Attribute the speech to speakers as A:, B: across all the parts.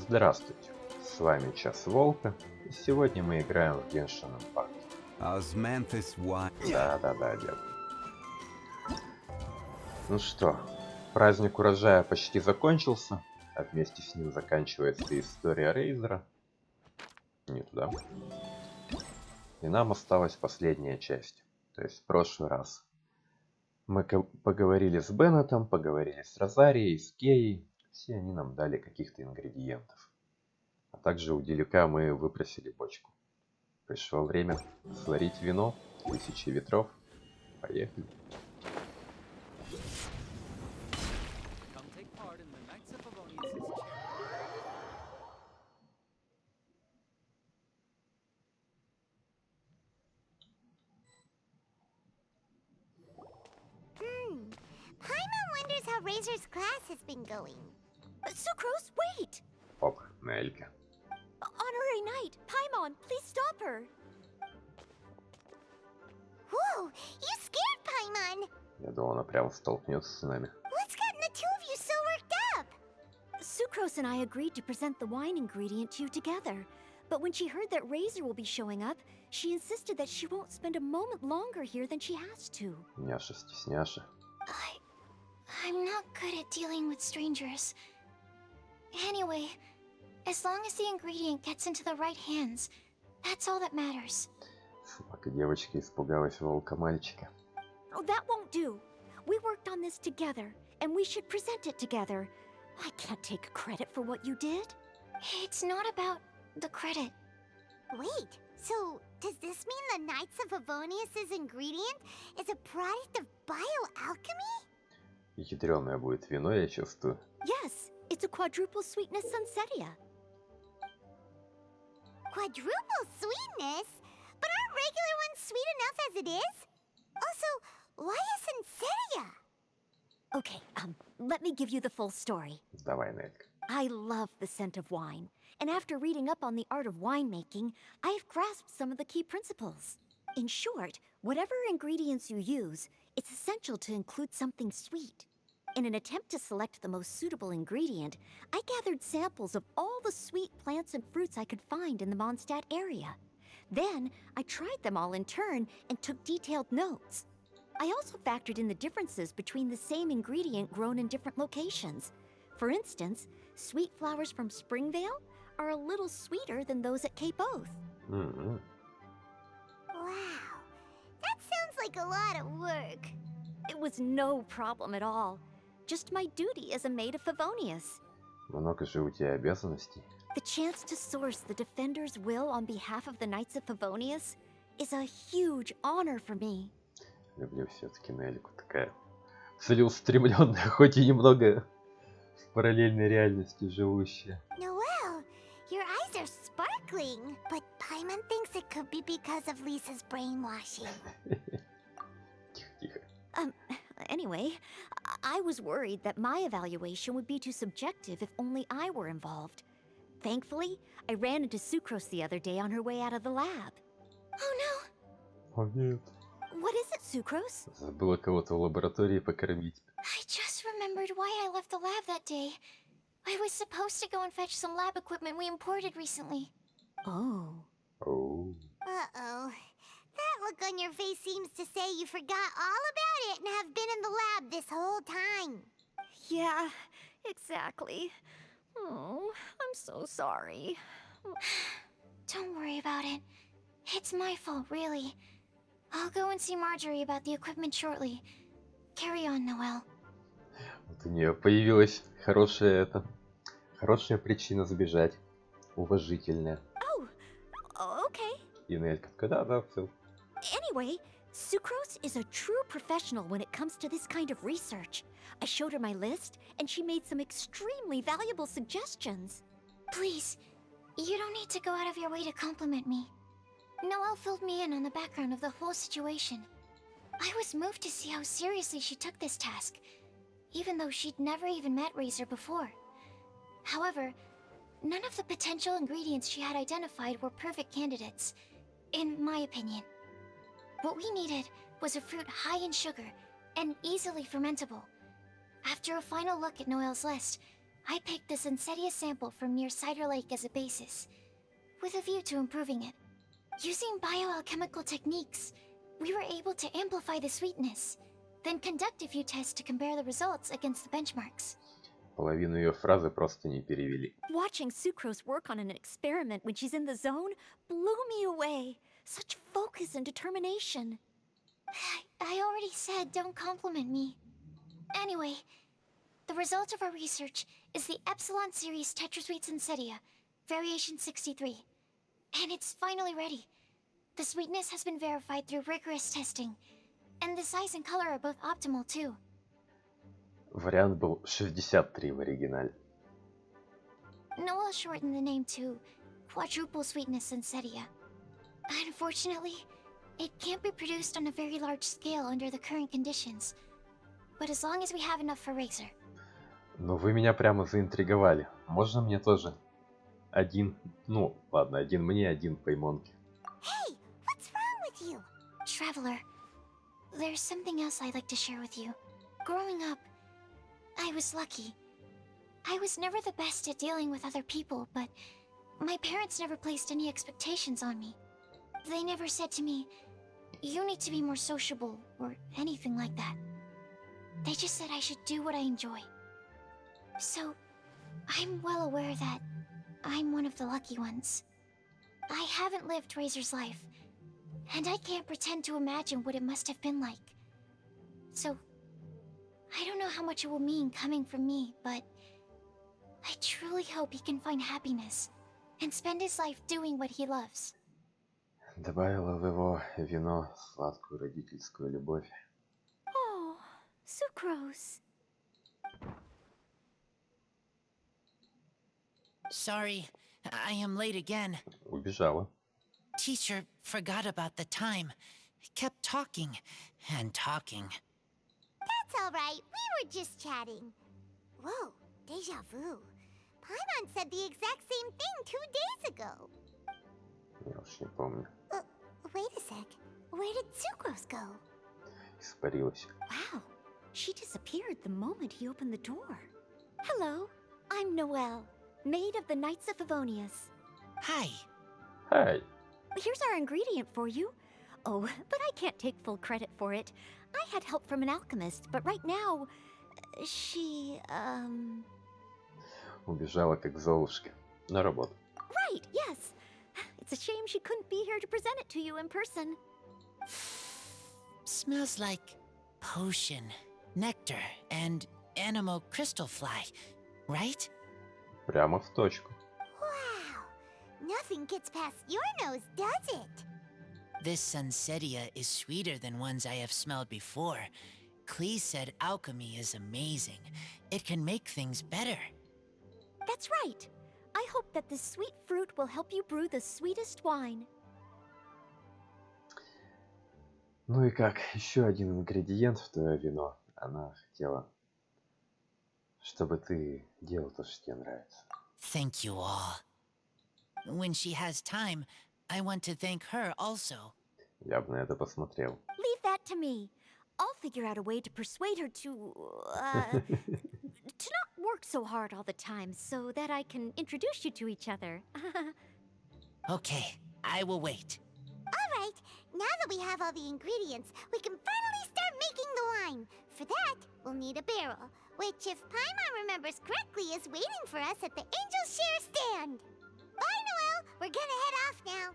A: Здравствуйте, с вами Час Волка, и сегодня мы играем в Genshin Impact. Да, дед. Ну что, праздник урожая почти закончился, а вместе с ним заканчивается история Рейзора. Не туда. И нам осталась последняя часть, то есть в прошлый раз. Мы поговорили с Беннетом, поговорили с Розарией, с Кеей, все они нам дали каких-то ингредиентов. А также у Делика мы выпросили бочку. Пришло время сварить вино, тысячи ветров. Поехали.
B: Paimon wonders how Reizor's class has been going.
C: Sucrose, wait!
A: Оп, Нелька.
C: Honorary Knight, Paimon, please stop her!
B: Whoa, you scared Paimon!
A: Я думал, она прямо столкнется с нами.
B: What's gotten the two of you so worked up?
C: Sucrose and I agreed to present the wine ingredient to you together. But when she heard that Reyzor will be showing up, she insisted that she won't spend a moment longer here than she has to.
A: Няша, стесняша.
B: I'm not good at dealing with strangers. Anyway, as long as the ingredient gets into the right hands, that's all that matters.
A: Собака девочка испугалась волка мальчика.
C: Oh, that won't do. We worked on this together, and we should present it together. I can't take credit for what you did.
B: It's not about the credit. Wait, so does this mean the Knights of Favonius' ingredient is a product of bioalchemy?
A: Ядрёное будет вино, я чувствую.
C: Yes, it's a quadruple sweetness sunsetia.
B: Quadruple sweetness? But aren't regular ones sweet enough as it is? Also, why isn't Seria?
C: Okay, let me give you the full story.
A: Давай, Нелька.
C: I love the scent of wine, and after reading up on the art of winemaking, I have grasped some of the key principles. In short, whatever ingredients you use, it's essential to include something sweet. In an attempt to select the most suitable ingredient, I gathered samples of all the sweet plants and fruits I could find in the Mondstadt area. Then, I tried them all in turn and took detailed notes. I also factored in the differences between the same ingredient grown in different locations. For instance, sweet flowers from Springvale are a little sweeter than those at Cape Oath.
A: Mm-hmm.
B: Wow, that sounds like a lot of work.
C: It was no problem at all. Just my duty as a maid of Favonius.
A: Много же у тебя обязанностей.
C: The chance to source the Defender's will on behalf of the Knights of Favonius is a huge honor for me.
A: Люблю все-таки Нельку, такая целеустремленная, хоть и немного в параллельной реальности живущая.
B: Noelle, your eyes are sparkling, but Paimon thinks it could be because of Lisa's brainwashing.
A: Тихо.
C: Anyway, I was worried that my evaluation would be too subjective if only I were involved. Thankfully, I ran into Sucrose the other day on her way out of the lab.
B: Oh no!
A: О нет.
C: What is it, Sucrose?
A: Забыла кого-то в лаборатории покормить.
B: I just remembered why I left the lab that day. I was supposed to go and fetch some lab equipment we imported recently.
C: Oh.
A: Оу.
B: Uh-oh. That look on your face seems to say you forgot all about it and have been in the lab this whole time.
C: Yeah, exactly. Oh, I'm so sorry.
B: Don't worry about it. It's my fault, really. I'll go and see Marjorie about the equipment shortly. Carry on, Noelle.
A: Вот у нее появилась хорошая причина сбежать. Уважительная.
C: Oh, okay.
A: И Нелька такая, да, все.
C: Anyway, Sucrose is a true professional when it comes to this kind of research. I showed her my list, and she made some extremely valuable suggestions.
B: Please, you don't need to go out of your way to compliment me. Noelle filled me in on the background of the whole situation. I was moved to see how seriously she took this task, even though she'd never even met Reyzor before. However, none of the potential ingredients she had identified were perfect candidates, in my opinion. What we needed was a fruit high in sugar and easily fermentable. After a final look at Noelle's list, I picked a Sensetia sample from near Cider Lake as a basis, with a view to improving it. Using bioalchemical techniques, we were able to amplify the sweetness, then conduct a few tests to compare the results against the benchmarks.
A: Половину ее фразы просто не перевели.
C: Watching Sucrose work on an experiment when she's in the zone blew me away. Such focus and determination.
B: I already said don't compliment me. Anyway, the result of our research is the Epsilon Series Tetrasweet Sensetia, variation 63. And it's finally ready. The sweetness has been verified through rigorous testing, and the size and color are both optimal too.
A: Вариант был 63 в оригинале.
B: Noel shortened the name to Quadruple Sweetness Sensetia. Unfortunately, it can't be produced on a very large scale under the current conditions. But as long as we have enough for Raiser.
A: Но вы меня прямо заинтриговали. Можно мне тоже? Один, ну ладно, один мне, один Паймонке.
B: Hey, what's wrong with you? Traveler, there's something else I'd like to share with you. Growing up, I was lucky. I was never the best at dealing with other people, but my parents never placed any expectations on me. They never said to me, you need to be more sociable, or anything like that. They just said I should do what I enjoy. So, I'm well aware that I'm one of the lucky ones. I haven't lived Razor's life, and I can't pretend to imagine what it must have been like. So, I don't know how much it will mean coming from me, but I truly hope he can find happiness and spend his life doing what he loves.
A: Добавила в его вино сладкую родительскую любовь.
C: Oh, Sucrose.
D: Sorry, I am late again.
A: Убежала.
D: Teacher forgot about the time. Kept talking and talking.
E: That's all right. We were just chatting. Whoa, deja vu. Paimon said the exact same thing 2 days ago.
A: Я уж не помню.
E: Wait a sec. Where did Sucrose go?
A: Испарилась.
C: Wow, she disappeared the moment he opened the door. Hello, I'm Noelle, maid of the Knights of Favonius.
D: Hi.
A: Эй!
C: Here's our ingredient for you. Oh, but I can't take full credit for it. I had help from an alchemist, but right now, she,
A: Убежала как Золушка. На работу.
C: Right, yes. It's a shame she couldn't be here to present it to you in person.
D: Smells like potion, nectar, and animal crystal fly, right?
A: Прямо в точку.
E: Wow. Nothing gets past your nose, does it?
D: This Sunsetia is sweeter than ones I have smelled before. Clee said alchemy is amazing. It can make things better.
C: That's right. I hope that this sweet fruit will help you brew the sweetest wine.
A: Ну и как, еще один ингредиент в твое вино. Она хотела, чтобы ты делал то, что тебе нравится.
D: Thank you all. When she has time, I want to thank her also.
A: Я бы на это посмотрел.
C: Leave that to me. I'll figure out a way to persuade her to not work so hard all the time so that I can introduce you to each other.
D: Okay, I will wait.
E: All right. Now that we have all the ingredients, we can finally start making the wine. For that, we'll need a barrel, which, if Paimon remembers correctly, is waiting for us at the Angel Share stand. Bye, Noelle. We're gonna head off now.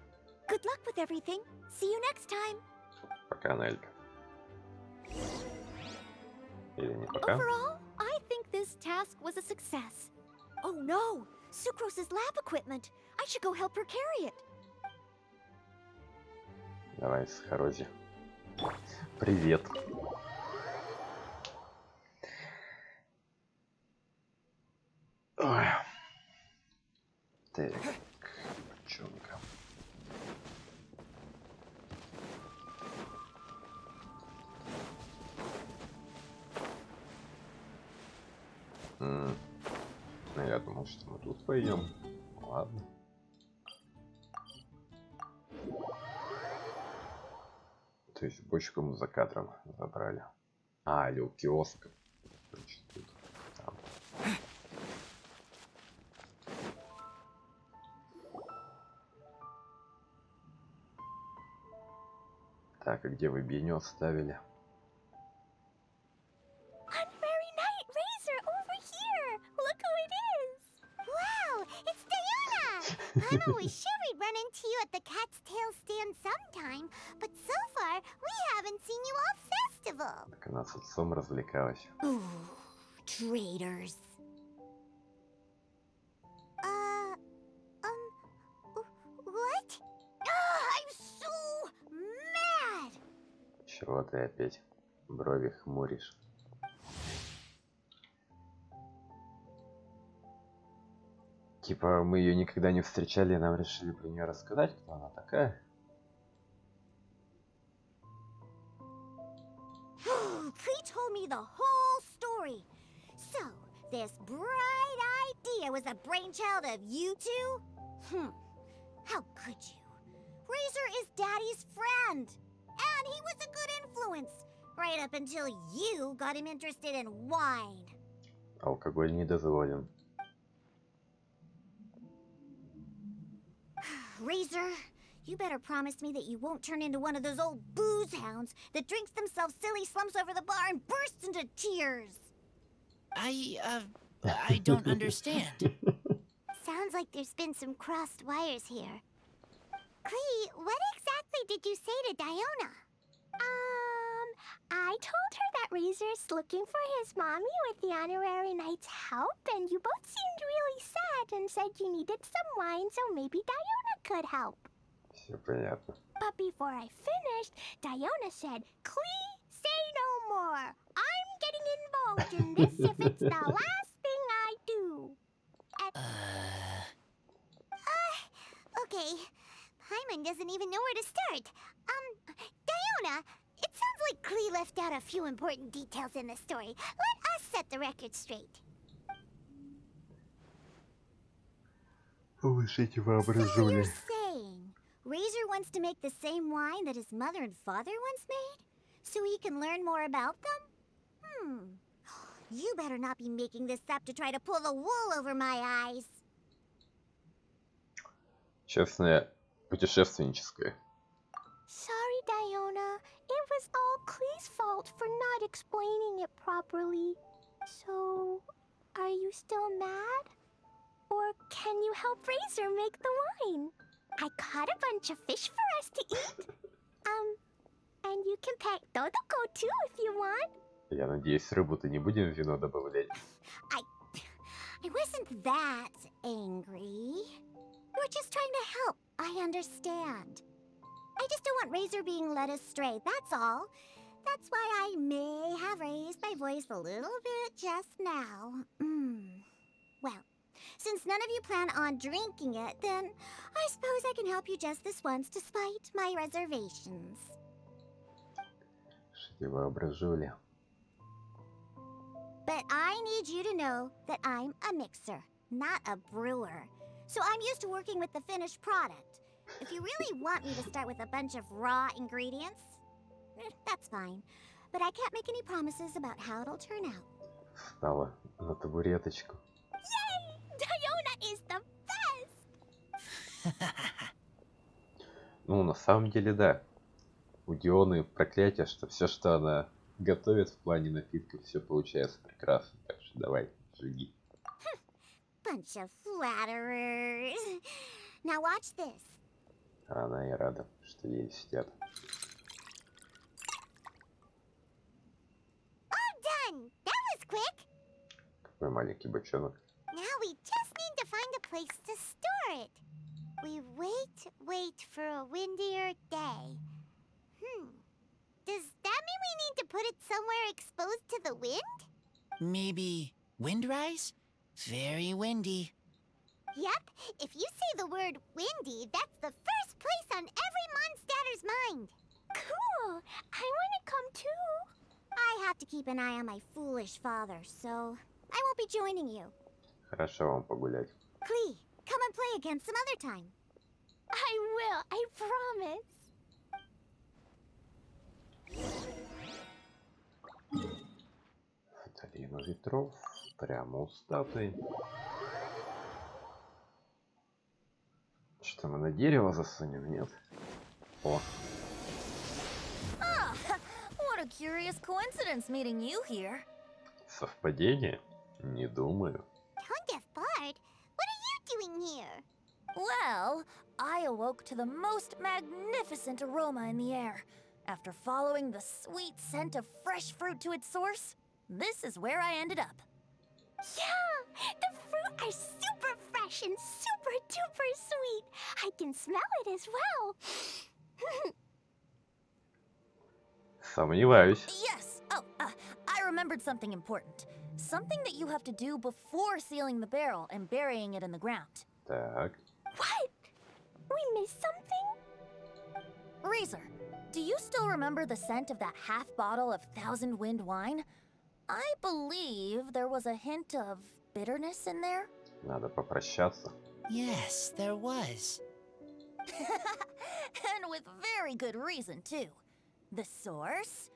C: Good luck with everything. See you next time.
A: Пока, Нелька. Или не пока?
C: Overall, I think this task was a success. Oh no! Sucrose's lab equipment! I should go help her carry it.
A: Давай, Сахарози. Привет. Ой. Так, девчонка. Ну, я думал, что мы тут пойдем. Ладно. То есть бочку мы за кадром забрали. А, или у киоска. Значит, тут. Там. Так, а где вы Вино оставили?
E: Honorary Knight Raiser over here! Look who it is! Wow, it's Diana! I'm always sure we'd run into you at the Cat's Tail stand sometime, but so far we haven't seen you all festival.
A: Так она с отцом развлекалась.
C: Ooh, traitors.
E: What? I'm so mad!
A: Чего ты опять брови хмуришь? Типа мы ее никогда не встречали, и нам решили про нее рассказать, кто она такая.
C: He told me the whole story. So, this bright idea was a brainchild of you two? How could you? Razor is Daddy's friend. And he was a good influence. Right up until you got him interested in wine.
A: Алкоголь не дозволен.
C: Razor, you better promise me that you won't turn into one of those old booze hounds that drinks themselves silly, slumps over the bar, and bursts into tears.
D: I don't understand.
E: Sounds like there's been some crossed wires here. Clee, what exactly did you say to Diona? I told her that Razor's looking for his mommy with the Honorary Knight's help, and you both seemed really sad and said you needed some wine, so maybe Diona could help.
A: Все понятно.
E: But before I finished, Diona said, Clee, say no more. I'm getting involved in this if it's the last thing I do. Okay. Paimon doesn't even know where to start. Diona, it sounds like Clee left out a few important details in the story. Let us set the record straight.
A: Повышите
C: So
A: воображение.
C: you're saying Razor wants to make the same wine that his mother and father once made? So he can learn more about them? You better not be making this up to try to pull the wool over my eyes.
A: Честное путешественническое.
E: Sorry, Diona. It was all Clee's fault for not explaining it properly. So, are you still mad? Or can you help Razor make the wine? I caught a bunch of fish for us to eat. And you can pack Dodoko too if you want.
A: Я надеюсь, рыбу-то не будем в вино добавлять.
C: I wasn't that angry. We're just trying to help. I understand. I just don't want Razor being led astray, that's all. That's why I may have raised my voice a little bit just now. Well, since none of you plan on drinking it, then I suppose I can help you just this once despite my reservations.
A: Что воображули.
C: But I need you to know that I'm a mixer, not a brewer. So I'm used to working with the finished product. If you really want me to start with a bunch of raw ingredients, that's fine. But I can't make any promises about how it'll turn out.
A: Встала на табуреточку.
E: Yay! Diona is the best!
A: Ну, на самом деле, да. У Дионы проклятие, что все, что она готовит в плане напитков, все получается прекрасно. Так что давай, жги.
C: Bunch of flatterers. Now watch this.
A: А она и рада, что ей сидят.
E: All done! That was quick!
A: Какой маленький бочонок.
E: Now we just need to find a place to store it. We wait for a windier day. Does that mean we need to put it somewhere exposed to the wind?
D: Maybe windrise? Very windy.
E: Yep, if you say the word windy, that's the first place on every Mondstatter's mind. Cool! I want to come too.
C: I have to keep an eye on my foolish father, so I won't be joining you.
A: Хорошо вам погулять.
C: Clee, come and play again some other time.
E: I will, I promise.
A: Долина ветров. Прямо у статуи. Что мы на дерево засунем, нет? О.
F: curious coincidence meeting you here.
A: Совпадение? Не думаю.
E: Tone deaf bard, what are you doing here?
F: Well, I awoke to the most magnificent aroma in the air. After following the sweet scent of fresh fruit to its source, this is where I ended up.
E: Yeah, the fruit are super fresh and super duper sweet. I can smell it as well.
A: Сомневаюсь.
F: Yes. Oh, I remembered something important. Something that you have to do before sealing the barrel and burying it in the ground.
A: Так.
E: What? We missed something?
F: Raiser, do you still remember the scent of that half bottle of Thousand Wind wine? I believe there was a hint of bitterness in there.
A: Надо попрощаться.
D: Yes, there was.
F: And with very good reason, too. The source?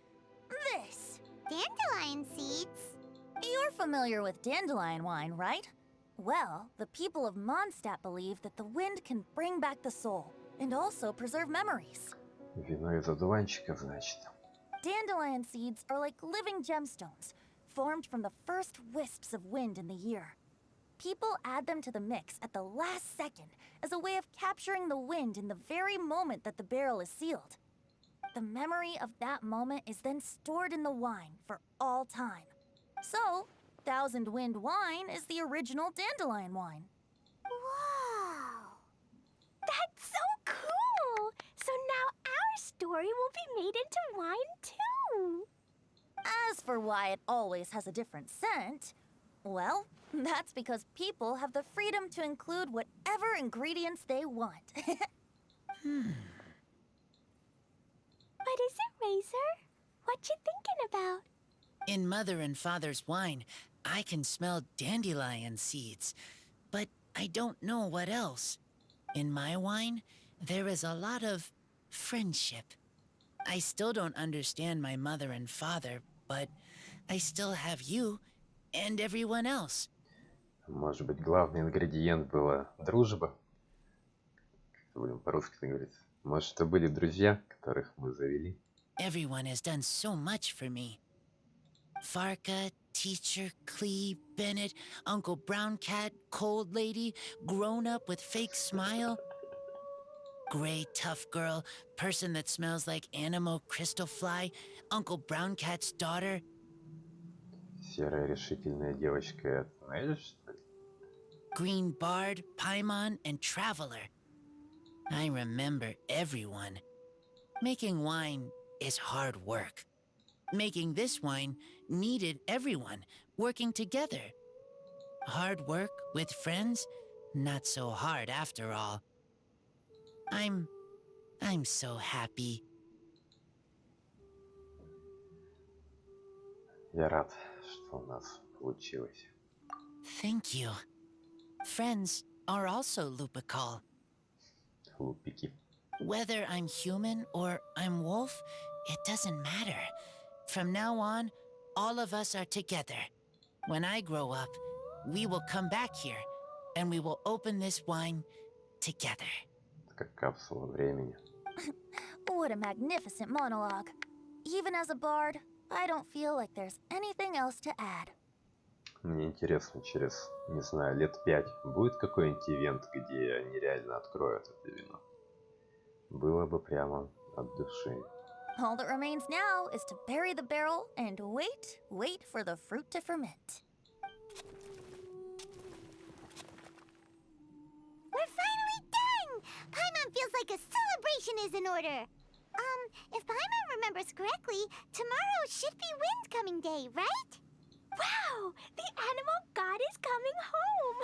F: This.
E: Dandelion seeds.
F: You're familiar with dandelion wine, right? Well, the people of Mondstadt believe that the wind can bring back the soul and also preserve memories.
A: Вино из одуванчиков, значит.
F: Dandelion seeds are like living gemstones, formed from the first wisps of wind in the year. People add them to the mix at the last second as a way of capturing the wind in the very moment that the barrel is sealed. The memory of that moment is then stored in the wine for all time. So, Thousand Wind wine is the original dandelion wine.
E: Wow. That's so cool. So now our story will be made into wine too.
F: As for why it always has a different scent, well, that's because people have the freedom to include whatever ingredients they want.
E: What is it, Raiser? What you thinking about?
D: In Mother and Father's wine, I can smell dandelion seeds, but I don't know what else. In my wine, there is a lot of friendship. I still don't understand my mother and father, but I still have you and everyone else.
A: Может быть, главный ингредиент была дружба? Как будем по-русски говорить. Может, это были друзья, которых мы завели?
D: Everyone has done so much for me. Farka, Teacher, Clee, Bennett, Uncle Brown Cat, Cold Lady, Grown Up with Fake Smile, Gray Tough Girl, Person that Smells like Animo Crystal Fly, Uncle Brown Cat's Daughter.
A: Серая решительная девочка, это знаешь, что ли?
D: Green Bard, Paimon, and Traveler. I remember everyone. Making wine is hard work. Making this wine needed everyone working together. Hard work with friends? Not so hard after all. I'm so happy.
A: Я рад, что у нас получилось.
D: Thank you. Friends are also Lupical.
A: Лупики.
D: Whether I'm human or I'm wolf, it doesn't matter. From now on, all of us are together. When I grow up, we will come back here, and we will open this wine together.
A: Как капсула времени.
F: What a magnificent monologue. Even as a bard, I don't feel like there's anything else to add.
A: Мне интересно, через, не знаю, лет 5 будет какой-нибудь ивент, где они реально откроют это вино. Было бы прямо от души.
F: All that remains now is to bury the barrel and wait for the fruit to ferment.
E: We're finally done! Paimon feels like a celebration is in order. If Paimon remembers correctly, tomorrow should be Wind Coming Day, right? Wow! The animal god is coming home!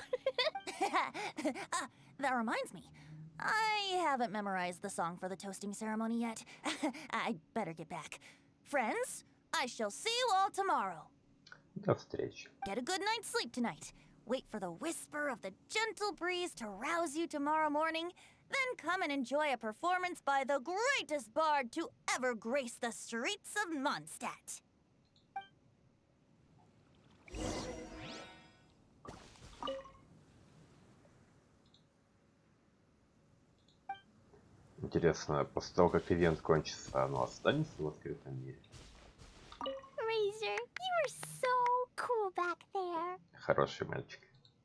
F: That reminds me. I haven't memorized the song for the toasting ceremony yet. I'd better get back. Friends, I shall see you all tomorrow.
A: До встречи.
F: Get a good night's sleep tonight. Wait for the whisper of the gentle breeze to rouse you tomorrow morning. Then come and enjoy a performance by the greatest bard to ever grace the streets of Mondstadt.
A: Интересно, после того, как ивент кончится, оно останется в открытом мире? Хороший мальчик.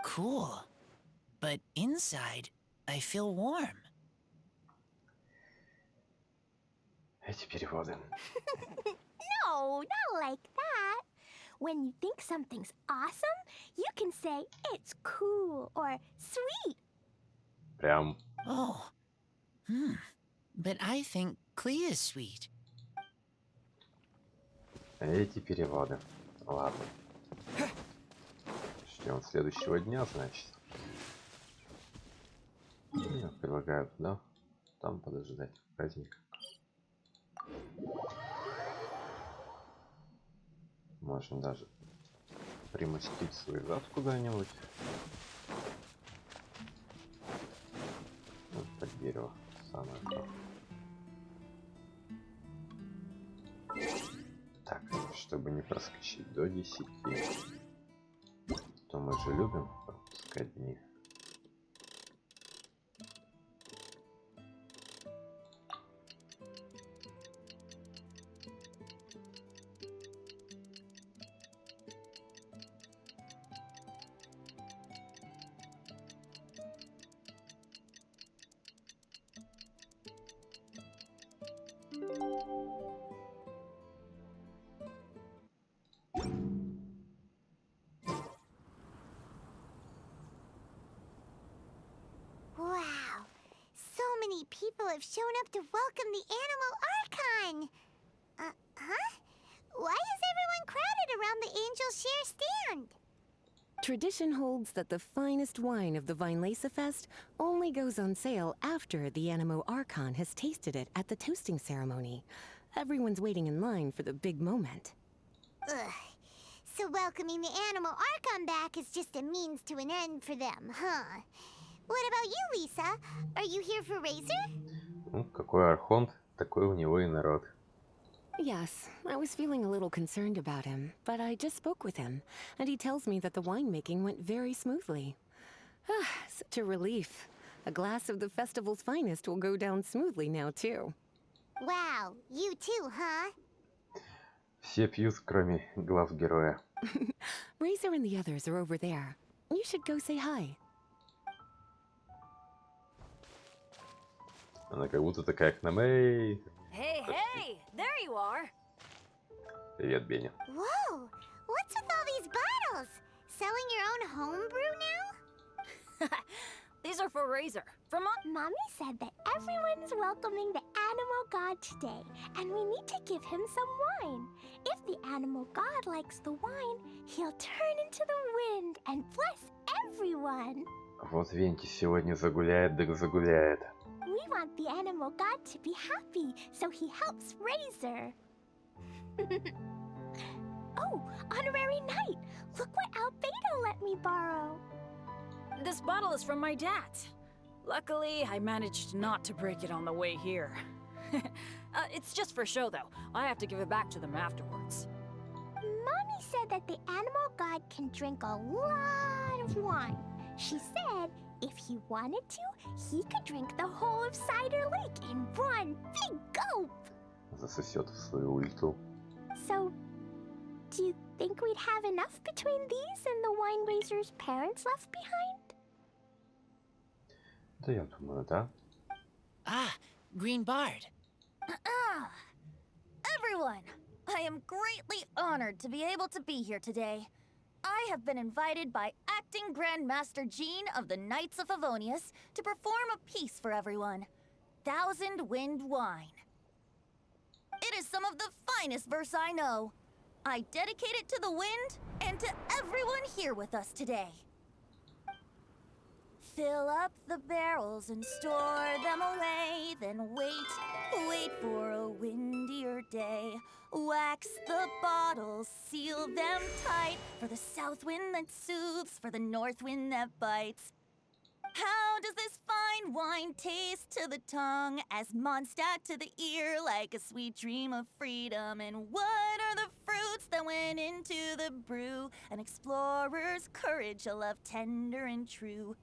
D: Cool. But inside, I feel warm.
A: Эти переводы.
E: No, not like that. When you think something's awesome, you can say it's cool or sweet.
A: Прям
D: Oh. But I think Clea is sweet.
A: эти переводы. Ладно. Ждем следующего дня, значит. Я предлагаю туда, там подождать праздника. Можно даже примостить свой зад куда-нибудь. Вот под дерево. Самое то. Так, чтобы не проскочить до 10, то мы же любим пропускать дни.
E: Wow, so many people have shown up to welcome the Animal Archon. Huh? Why is everyone crowded around the Angel Share stand?
G: Tradition holds that the finest wine of the Vinelasa Fest only goes on sale after the Animo Archon has tasted it at the toasting ceremony. Everyone's waiting in line for the big moment.
E: Ugh. So welcoming the Animal Archon back is just a means to an end for them, huh? What about you, Lisa? Are you here for Raizer?
A: Ну, какой архонт, такой у него и народ.
G: Yes, I was feeling a little concerned about him, but I just spoke with him, and he tells me that the winemaking went very smoothly. Such a relief. A glass of the festival's finest will go down smoothly now, too.
E: Wow, you too, huh?
A: Все пьют, кроме глав героя.
G: Raizer and the others are over there. You should go say hi.
A: Она как будто такая к нам. Эй!
F: Hey, hey! There you are!
A: Привет, Беня.
E: Whoa, what's with all these bottles? Selling your own homebrew now?
F: These are for Raizer. From
E: Mommy said that everyone's welcoming the Animal God today, and we need to give him some wine. If the Animal God likes the wine, he'll turn into the wind and bless everyone.
A: Вот Венти сегодня загуляет, да загуляет.
E: We want the Animal God to be happy, so he helps Raizer. Oh, honorary knight! Look what Albedo let me borrow.
H: This bottle is from my dad's. Luckily, I managed not to break it on the way here. It's just for show, though. I have to give it back to them afterwards.
E: Mommy said that the Animal God can drink a lot of wine. She said if he wanted to, he could drink the whole of Cider Lake in one big gulp.
A: Засосет в свою ульту.
E: So, do you think we'd have enough between these and the wine raiser's parents left behind?
A: Да я думаю, да.
D: Ah, Green Bard.
F: Everyone, I am greatly honored to be able to be here today. I have been invited by Acting Grand Master Jean of the Knights of Favonius to perform a piece for everyone. Thousand Wind Wine. It is some of the finest verse I know. I dedicate it to the wind and to everyone here with us today. Fill up the barrels and store them away, then wait for a windier day. Wax the bottles, seal them tight for the south wind that soothes, for the north wind that bites. How does this fine wine taste to the tongue, as Mondstadt to the ear, like a sweet dream of freedom? And what are the fruits that went into the brew? An explorer's courage, a love tender and true.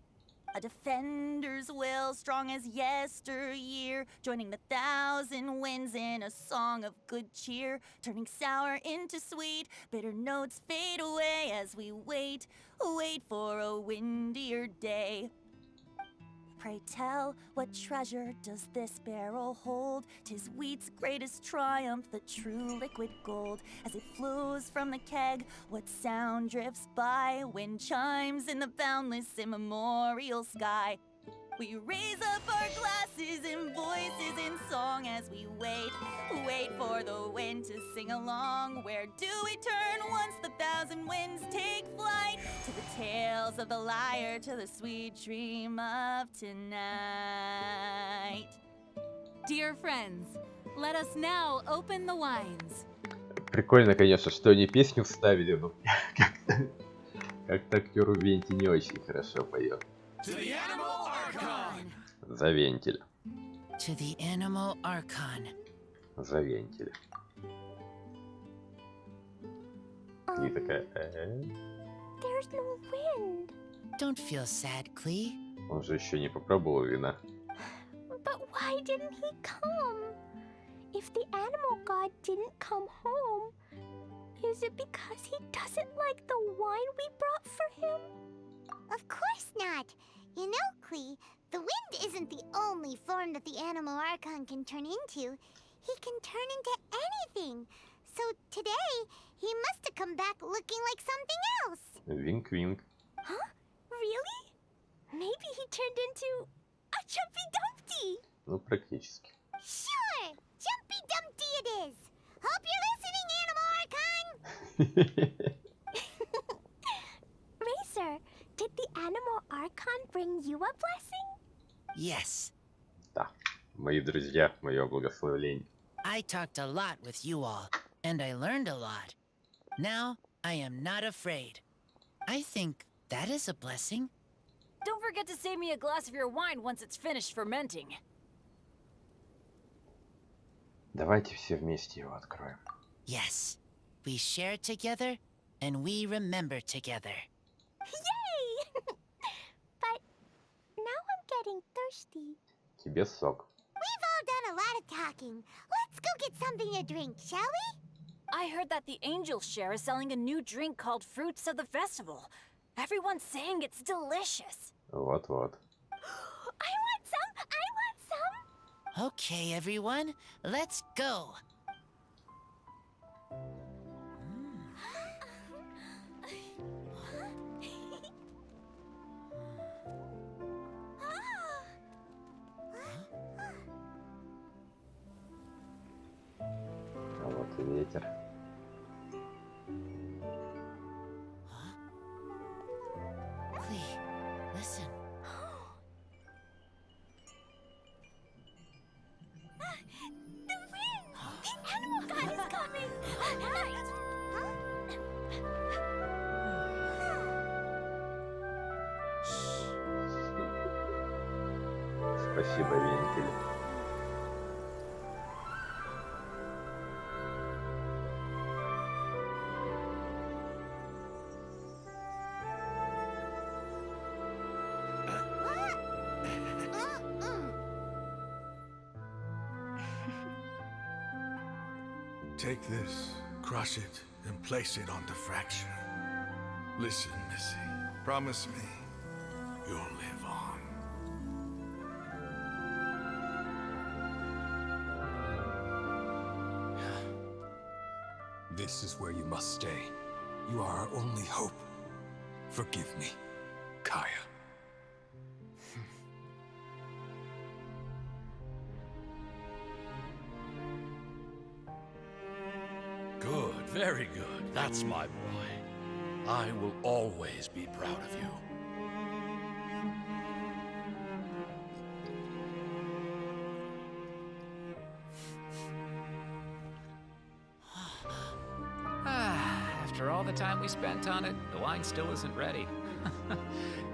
F: A defender's will, strong as yesteryear, joining the thousand winds in a song of good cheer, turning sour into sweet, bitter notes fade away as we wait for a windier day. Pray tell, what treasure does this barrel hold? 'Tis wheat's greatest triumph, the true liquid gold. As it flows from the keg, what sound drifts by? Wind chimes in the boundless immemorial sky. We raise up our glasses and voices in song as we wait for the wind to sing along. Where do we turn once the thousand winds take flight? To the tales of the lyre, to the sweet dream of tonight.
I: Dear friends, let us now open the wines.
A: Прикольно, конечно, что они песню вставили, но как-то актеру Венти не очень хорошо поет. Завентили.
D: To the animal archon.
A: Завентили. И такая...
E: There's no wind.
D: Don't feel sad, Klee.
A: Он же еще не попробовал вина.
E: But why didn't he come? If the animal god didn't come home, is it because he doesn't like the wine we brought for him? Of course not. You know, Klee, the wind isn't the only form that the animal archon can turn into. He can turn into anything. So today, he must have come back looking like something else.
A: Винк-винк.
E: Huh? Really? Maybe he turned into a Jumpy Dumpty.
A: Ну, практически.
E: Sure, Jumpy Dumpty it is. Hope you're listening, Animal Archon. Raiser, did the Animal Archon bring you a blessing?
D: Yes.
A: Да. Мои друзья, мое благословление.
D: I talked a lot with you all, and I learned a lot. Now, I am not afraid. I think that is a blessing.
H: Don't forget to save me a glass of your wine once it's finished fermenting.
A: Давайте все вместе его откроем.
D: Yes. We share together, and we remember together.
E: Yay! But now I'm getting thirsty.
A: Тебе сок.
E: We've all done a lot of talking. Let's go get something to drink, shall we?
H: I heard that the Angel Share is selling a new drink called Fruits of the Festival. Everyone's saying it's delicious.
A: Вот-вот.
E: I want some! I want some!
D: Okay, everyone, let's go.
A: А вот и ветер.
D: Klee, listen.
E: The wind! The animal god is coming! Right!
A: Спасибо, вентиль.
J: Take this, crush it, and place it on the fracture. Listen, Missy. Promise me you'll live on. This is where you must stay. You are our only hope. Forgive me, Kaya.
K: Good, very good. That's my boy. I will always be proud of you.
L: After all the time we spent on it, the wine still isn't ready.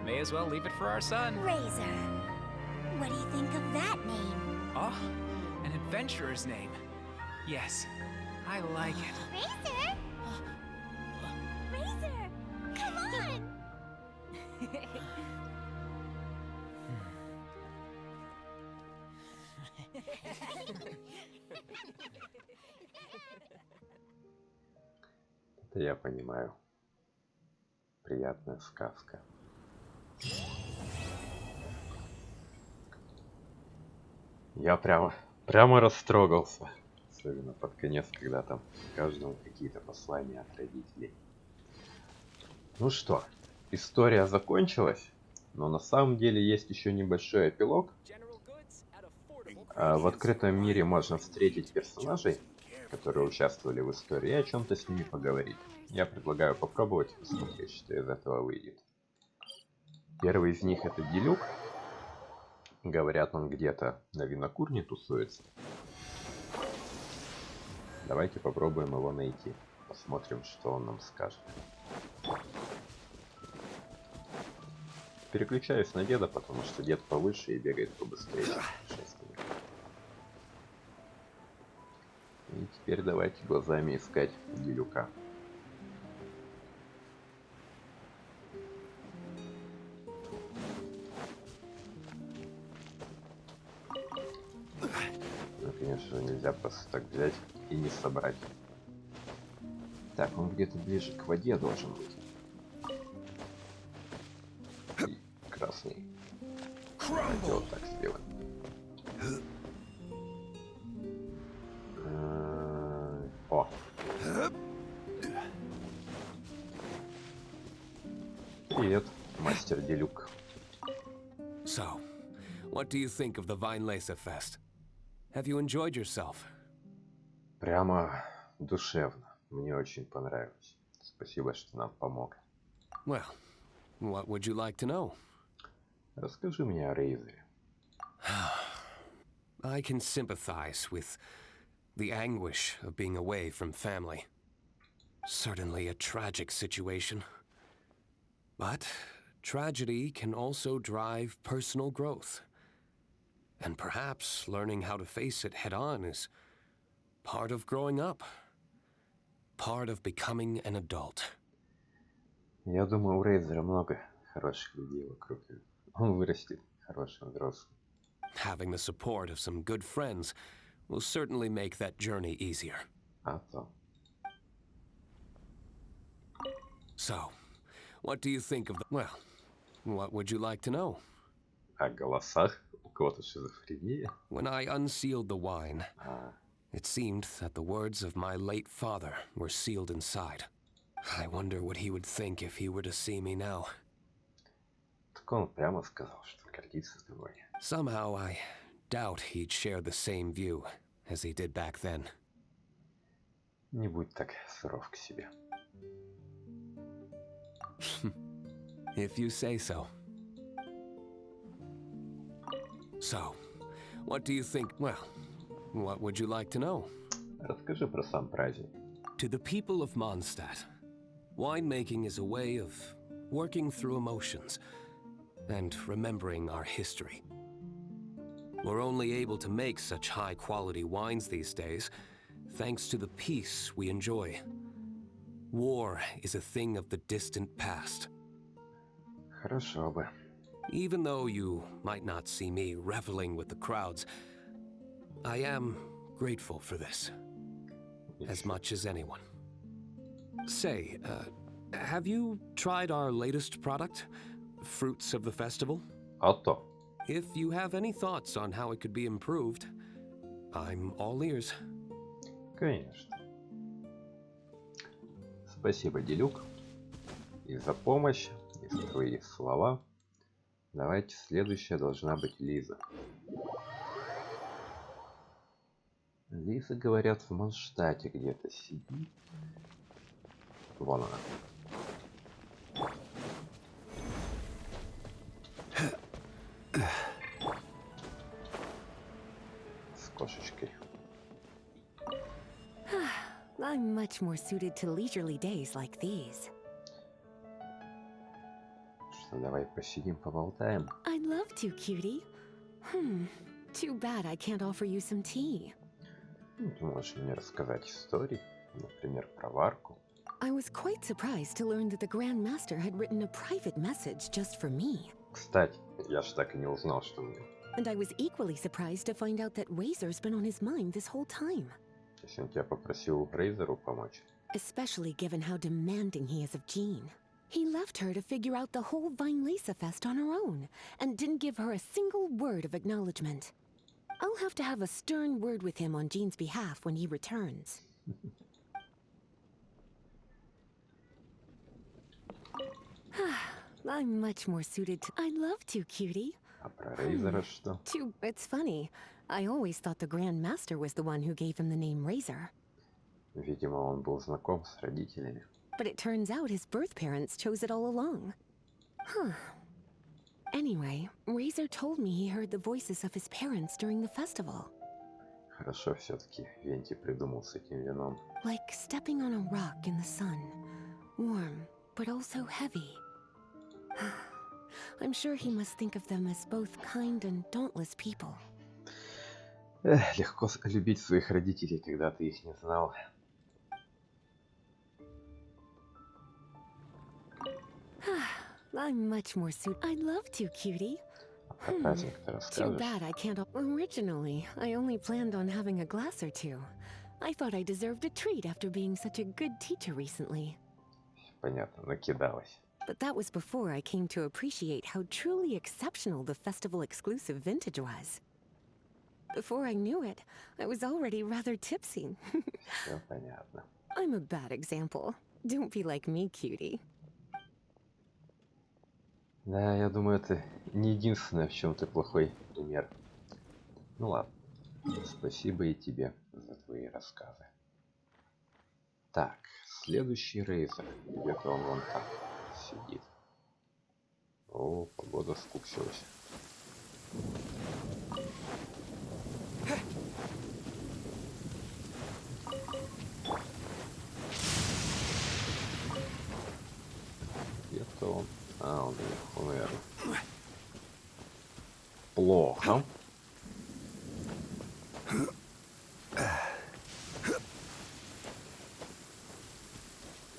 L: May as well leave it for our son.
E: Raiser, what do you think of that name?
L: Oh, an adventurer's name. Yes, I like it.
E: Raiser? Raiser, come on!
A: Это я понимаю. Приятная сказка. Я прямо растрогался. Особенно под конец, когда там каждому какие-то послания от родителей. Ну что, история закончилась, но на самом деле есть еще небольшой эпилог. В открытом мире можно встретить персонажей, которые участвовали в истории, и о чем-то с ними поговорить. Я предлагаю попробовать и посмотреть, что из этого выйдет. Первый из них это Делюк. Говорят, он где-то на винокурне тусуется. Давайте попробуем его найти. Посмотрим, что он нам скажет. Переключаюсь на деда, потому что дед повыше и бегает побыстрее. И теперь давайте глазами искать Делюка. Ну, конечно, нельзя просто так взять и не собрать. Так, он где-то ближе к воде должен быть. И красный. Давайте вот так сделаем. О! Привет, мастер Делюк.
M: So, what do you think of the Vine Laser Fest? Have you enjoyed yourself?
A: Прямо душевно. Мне очень понравилось. Спасибо, что нам помог.
M: Well, what would you like to know?
A: Расскажи мне о Рейзоре.
M: I can sympathize with the anguish of being away from family. Certainly a tragic situation. But tragedy can also drive personal growth. And perhaps learning how to face it head-on is part of growing up. Part of becoming an adult.
A: Я думаю, у Рейзора много хороших людей вокруг. Он вырастет хорошим взрослым.
M: Having the support of some good friends will certainly make that journey easier.
A: А то.
M: So, what do you think of the... Well, what would you like to know?
A: О голосах? У кого-то шизофрения?
M: When I unsealed the wine, it seemed that the words of my late father were sealed inside. I wonder what he would think if he were to see me now.
A: Так он прямо сказал, что гордится тобой.
M: Somehow I doubt he'd share the same view as he did back then.
A: Не будь так суров к себе.
M: If you say so. So, what do you think? Well, what would you like to know?
A: Расскажи про сам праздник.
M: To the people of Mondstadt, winemaking is a way of working through emotions and remembering our history. We're only able to make such high-quality wines these days thanks to the peace we enjoy. War is a thing of the distant past.
A: Хорошо бы.
M: Even though you might not see me reveling with the crowds, I am grateful for this, as much as anyone. Say, have you tried our latest product, Fruits of the Festival?
A: А то.
M: If you have any thoughts on how it could be improved, I'm all ears.
A: Конечно. Спасибо, Делюк, и за помощь, и за твои слова. Давайте, следующая должна быть Лиза. Лиза, говорят, в Mondstadt где-то сидит. Вон она. С кошечкой.
G: I'm much more suited to leisurely days like these.
A: Что, давай посидим, поболтаем.
G: I'd love to, cutie. Too bad I can't offer you some tea.
A: Ну, ты можешь мне рассказать истории, например, про варку.
G: I was quite surprised to learn that the Grand Master had written a private message just for me.
A: Кстати, я ж так и не узнал, что мне
G: And I was equally surprised to find out that Reyzor's been on his mind this whole time.
A: То есть он тебя попросил Рейзору помочь.
G: Especially given how demanding he is of Jean. He left her to figure out the whole Vinelesa Fest on her own, and didn't give her a single word of acknowledgement. I'll have to have a stern word with him on Jean's behalf when he returns. I'm much more suited to... I'd love to, cutie.
A: А про Рейзора что?
G: It's funny. I always thought the Grand Master was the one who gave him the name Reyzor.
A: Видимо, он был знаком с родителями.
G: But it turns out his birth parents chose it all along. Huh. Anyway, Reyzor told me he heard the voices of his parents during the festival.
A: Хорошо все-таки Венти придумал с этим вином.
G: Like stepping on a rock in the sun. Warm, but also heavy. I'm sure he must think of them as both kind and dauntless people.
A: Легко любить своих родителей, когда ты их не знал.
G: I'm much more suited. I'd love to, cutie.
A: Про праздник ты
G: Too
A: расскажешь?
G: bad I can't. Originally, I only planned on having a glass or two. I thought I deserved a treat after being such a good teacher recently.
A: Понятно, накидалась.
G: But that was before I came to appreciate how truly exceptional the festival exclusive vintage was. Before I knew it, I was already rather tipsy.
A: Все понятно.
G: I'm a bad example. Don't be like me, cutie.
A: Да, я думаю, это не единственное, в чем ты плохой пример. Ну ладно. Спасибо и тебе за твои рассказы. Так, следующий Рейзор. Где-то он вон там сидит. О, погода скупсилась. Где-то он. А, он наверху, наверное. Плохо.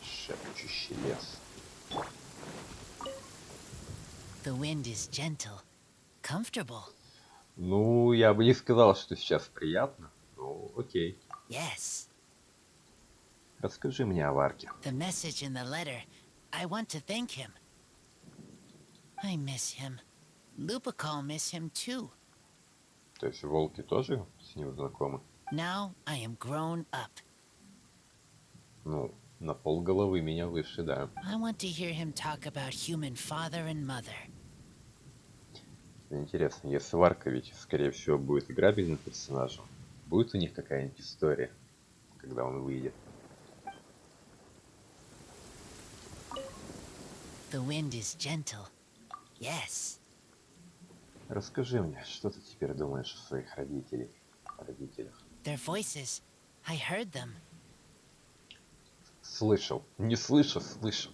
A: Шепчущий лес.
D: The wind is gentle, comfortable.
A: Ну, я бы не сказал, что сейчас приятно. Ну, окей.
D: Yes.
A: Расскажи мне о Варке.
D: The message in the letter. I want to thank him. I miss him. Lupacol miss him too.
A: То есть волки тоже с ним знакомы?
D: Now I am grown up.
A: Ну, на полголовы меня выше, да.
D: I want to hear him talk about human father and mother.
A: Интересно, если Варка ведь, скорее всего, будет играбельным персонажем, будет у них какая-нибудь история, когда он выйдет?
D: The wind is gentle. Yes.
A: Расскажи мне, что ты теперь думаешь о своих родителях?
D: Their voices. I heard them.
A: Слышал. Не слышу, слышал.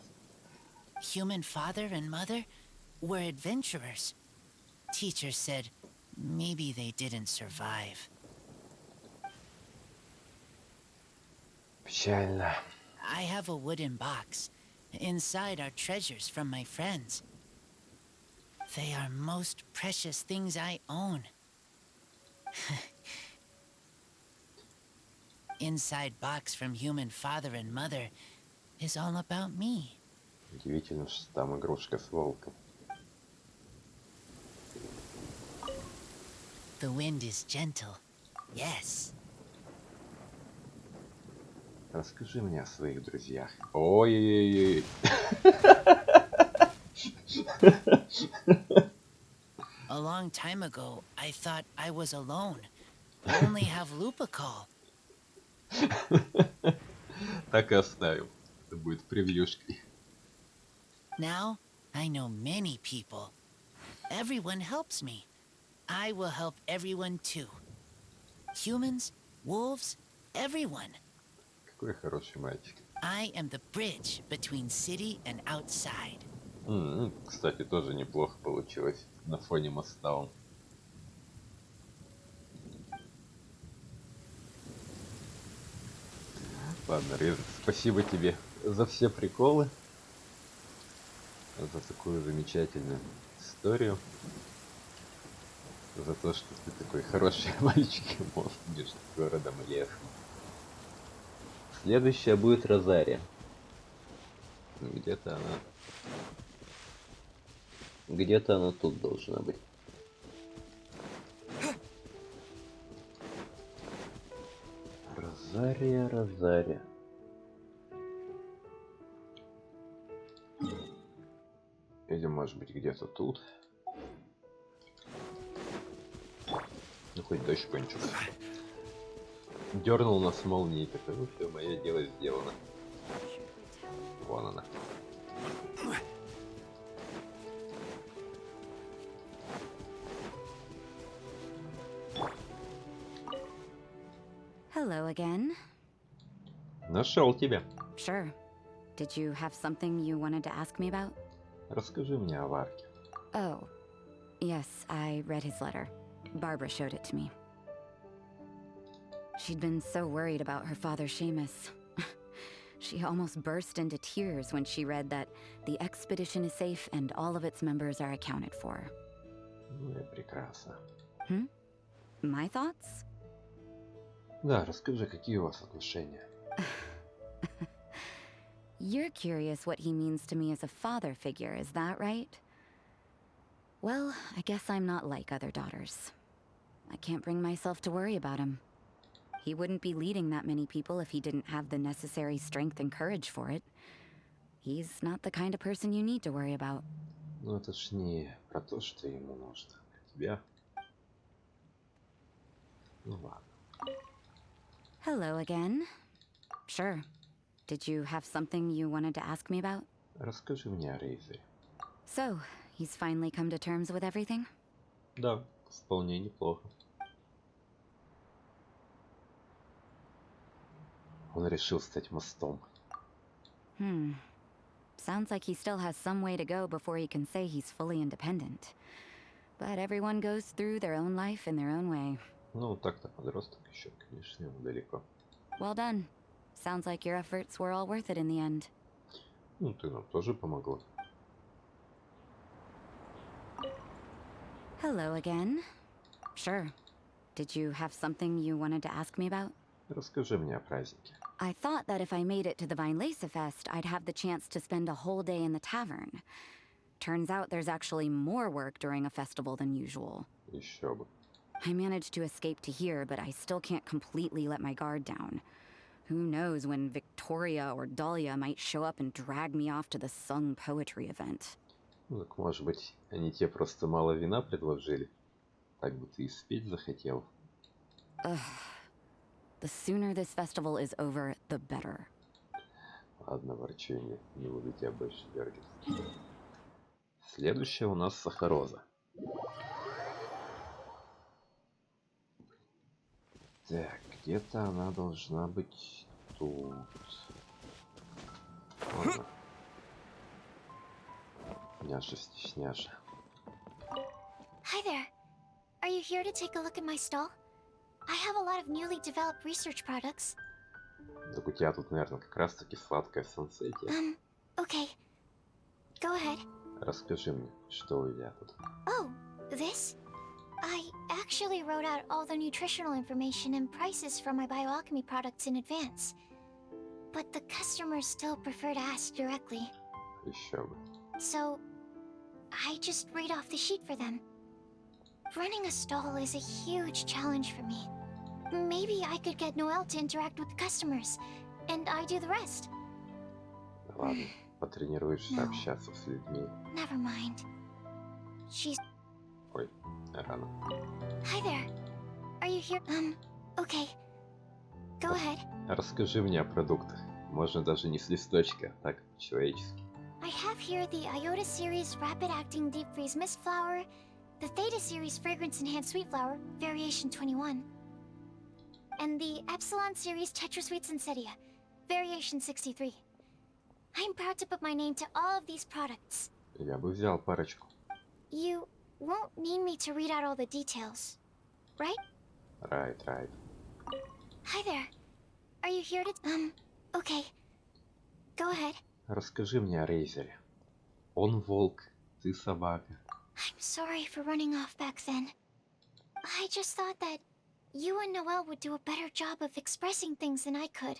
D: Human father and mother were adventurers. Teacher said maybe they didn't survive.
A: Печально.
D: I have a wooden box. Inside are treasures from my friends. They are most precious things I own. Inside box from human father and mother is all about me.
A: Удивительно, что там игрушка с волком.
D: The wind is gentle. Yes.
A: Расскажи мне о своих друзьях. Ой-ой-ой.
D: A long time ago, I thought I was alone. I only have Lupacol.
A: Так и оставил. Это будет превьюшкой.
D: Now, I know many people. Everyone helps me. I will help everyone too. Humans, wolves, everyone.
A: Какой хороший мальчик.
D: I am the bridge between city and outside.
A: Кстати, тоже неплохо получилось на фоне моста он. Ладно, Рез, спасибо тебе за все приколы, за такую замечательную историю. За то, что ты такой хороший мальчик и мост между городом и лесом. Следующая будет Розария. Где-то она... Где-то она тут должна быть. Розария, Розария. Или может быть где-то тут. Ну хоть дождь кончился. Дернул нас молнией, такой, ну все, мое дело сделано. Вон она.
C: Hello again.
A: Нашел тебя.
C: Sure. Did you have something you wanted to ask me about?
A: Расскажи мне о Варке.
C: Oh, yes, I read his letter. Barbara showed it to me. She'd been so worried about her father Seamus. She almost burst into tears when she read that the expedition is safe and all of its members are accounted for.
A: Ну и прекрасно.
C: My thoughts?
A: Да, расскажи, какие у вас отношения?
C: You're curious what he means to me as a father figure, is that right? Well, I guess I'm not like other daughters. I can't bring myself to worry about him. He wouldn't be leading that many people if he didn't have the necessary strength and courage for it. He's not the kind of person you need to worry about.
A: Ну это ж не про то, что ему нужно. Про тебя. Ну ладно.
C: Hello again. Sure. Did you have something you wanted to ask me about?
A: Расскажи мне о Рейзоре.
C: So, he's finally come to terms with everything?
A: Да, вполне неплохо. Он решил стать мостом.
C: Sounds like he still has some way to go before he can say he's fully independent. But everyone goes through their own life in their own way.
A: Ну, так-то подросток еще, конечно, ему далеко.
C: Well done. Sounds like your efforts were all worth it in the end.
A: Ну, ты нам тоже помогла.
C: Hello again. Sure. Did you have something you wanted to ask me about?
A: Расскажи мне о празднике.
C: I thought that if I made it to the Weinlese Fest, I'd have the chance to spend a whole day in the tavern. Turns out there's actually more work during a festival than usual.
A: Еще бы.
C: I managed to escape to here, but I still can't completely let my guard down. Who knows when Victoria or Dahlia might show up and drag me off to the sung poetry event.
A: Ну, так может быть, они тебе просто мало вина предложили? Так бы ты и спеть захотел.
C: Ugh. The sooner this festival is over, the better.
A: Ладно, ворчу, не буду тебя больше дергать. Следующая у нас Сахароза. Так, где-то она должна быть тут. Ладно. Няша-стесняша.
B: Hi there. Are you here to take a look at my stall? I have a lot of newly developed research products.
A: Так у тебя тут, наверное, как раз-таки сладкая сансетия.
B: Okay. Go ahead.
A: Расскажи мне, что у тебя тут?
B: Oh, this? I actually wrote out all the nutritional information and prices for my bioalchemy products in advance. But the customers still prefer to ask directly.
A: Еще бы.
B: So, I just read off the sheet for them. Running a stall is a huge challenge for me. Maybe I could get Noelle to interact with the customers, and I do the rest.
A: Ладно, потренируешься
B: No.
A: общаться с людьми.
B: Never mind. She's...
A: Ой, рано.
B: Hi there. Are you here? Okay. Go ahead.
A: Расскажи мне о продуктах. Можно даже не с листочка, а так, человечески.
B: I have here the Iota Series Rapid Acting Deep Freeze Mist Flour, the Theta Series Fragrance Enhanced Sweet Flour, Variation 21, and the Epsilon Series Tetra Sweet Sensetia, Variation 63. I'm proud to put my name to all of these products.
A: Я бы взял парочку.
B: You won't need me to read out all the details, right?
A: Right.
B: Hi there. Are you here to... Okay. Go ahead.
A: Расскажи мне о Рейзоре. Он волк, ты собака.
B: I'm sorry for running off back then. I just thought that you and Noelle would do a better job of expressing things than I could.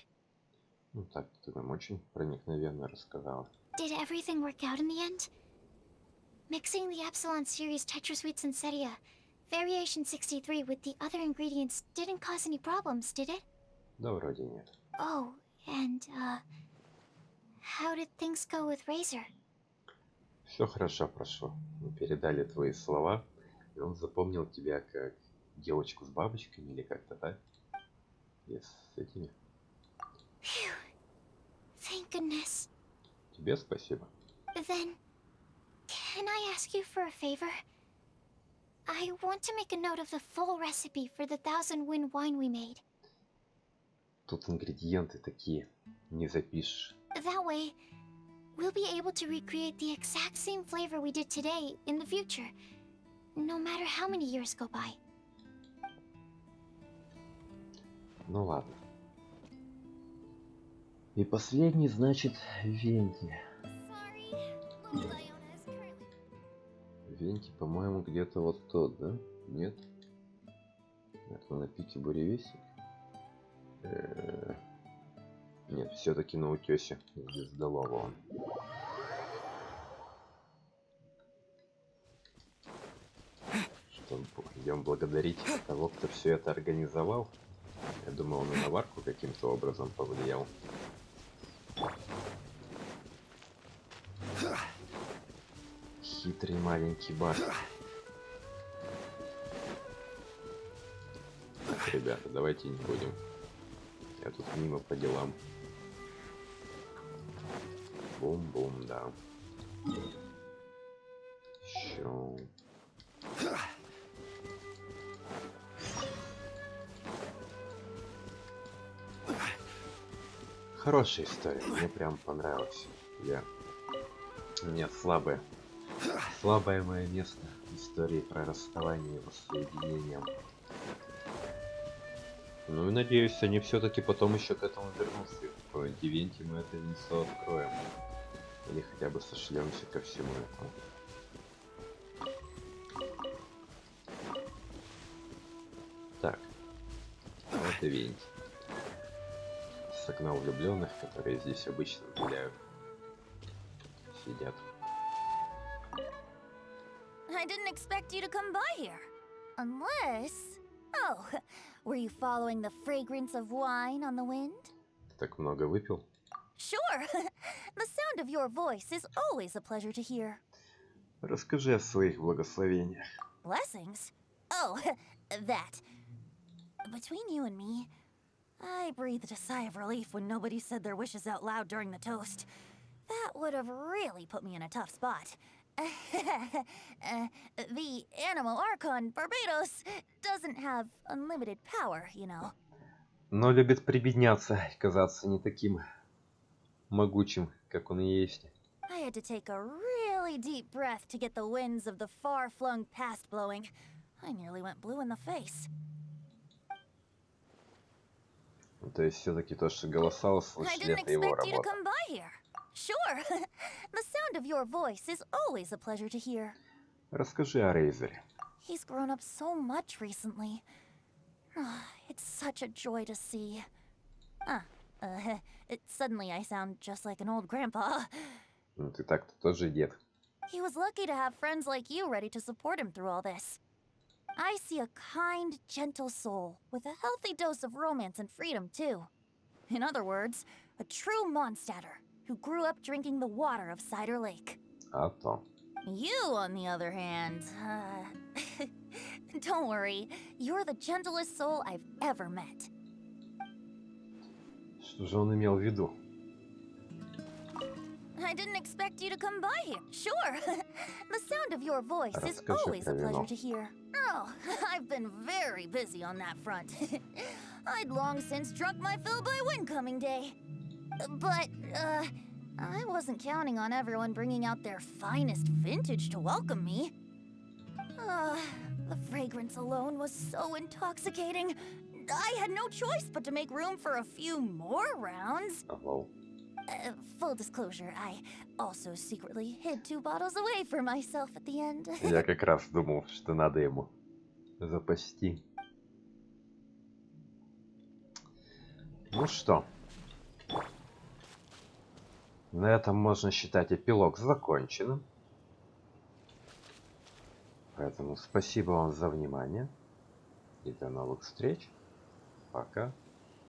A: Ну так, ты нам очень проникновенно рассказала.
B: Did everything work out in the end? Mixing the Epsilon series Tetrasweets and Setia, variation 63 with the other ingredients didn't cause any problems, did it?
A: Да вроде нет.
B: Oh, and, how did things go with Reyzor?
A: Все хорошо прошло. Мы передали твои слова, и он запомнил тебя как девочку с бабочками или как-то так. И с этими.
B: Phew. Thank goodness.
A: Тебе спасибо.
B: Then, can I ask you for a favor? I want to make a note of the full recipe for the 1000 Wind wine we made.
A: Тут ингредиенты такие, не запишешь.
B: That way, we'll be able to recreate the exact same flavor we did today in the future, no matter how many years go by.
A: Ну ладно. И последний, значит, Венти. Венти, по-моему, где-то вот тот, да? Нет? Это на пике буревестник? Нет, все-таки на утесе звездолова он. Что, идем благодарить того, кто все это организовал. Я думал, он на варку каким-то образом повлиял. Хитрый маленький бар. Так, ребята, давайте не будем. Я тут мимо по делам. Бум-бум, да. Щу. Хорошая история, мне прям понравилось. У меня слабое мое место в истории про расставание и воссоединение. Ну и надеюсь, они все-таки потом еще к этому вернутся. И в каком-нибудь ивенте мы это винцо откроем. Или хотя бы сошлемся ко всему этому. Так. Вот ивент. С окна влюбленных, которые здесь обычно гуляют. Сидят.
F: I didn't expect you to come by here. Unless... Oh, were you following the fragrance of wine on the wind?
A: Так много выпил?
F: Sure. The sound of your voice is always a pleasure to hear.
A: Расскажи о своих благословениях.
F: Blessings? Oh, that. Between you and me, I breathed a sigh of relief when nobody said their wishes out loud during the toast. That would have really put me in a tough spot. The Animal Archon Barbados doesn't have unlimited power, you know.
A: Но любит прибедняться и казаться не таким могучим, как он и есть.
F: I had to take a really deep breath to get the winds of the far-flung past blowing. I nearly went blue in the face.
A: То есть все-таки то, что голоса услышали, это его работа.
F: Sure. The sound of your voice is always a pleasure to hear.
A: Расскажи о Рейзоре.
F: He's grown up so much recently. It's such a joy to see. Suddenly I sound just like an old grandpa.
A: Ну ты так-то тоже дед.
F: He was lucky to have friends like you ready to support him through all this. I see a kind, gentle soul with a healthy dose of romance and freedom too. In other words, a true Mondstatter who grew up drinking the water of Cider Lake.
A: А то.
F: You, on the other hand, don't worry, you're the gentlest soul I've ever met.
A: Что же он имел в виду?
F: I didn't expect you to come by here. Sure. The sound of your voice is
A: Расскажи
F: always
A: про
F: a pleasure
A: вино.
F: to hear. Oh, I've been very busy on that front. I'd long since drunk my fill by Windcoming Day. But, I wasn't counting on everyone bringing out their finest vintage to welcome me. The fragrance alone was so intoxicating. I had no choice but to make room for a few more rounds.
A: Ага.
F: Full disclosure, I also secretly hid 2 bottles away for myself at the end.
A: Я как раз думал, что надо ему запасти. Ну что, на этом можно считать эпилог законченным. Поэтому спасибо вам за внимание и до новых встреч. Пока.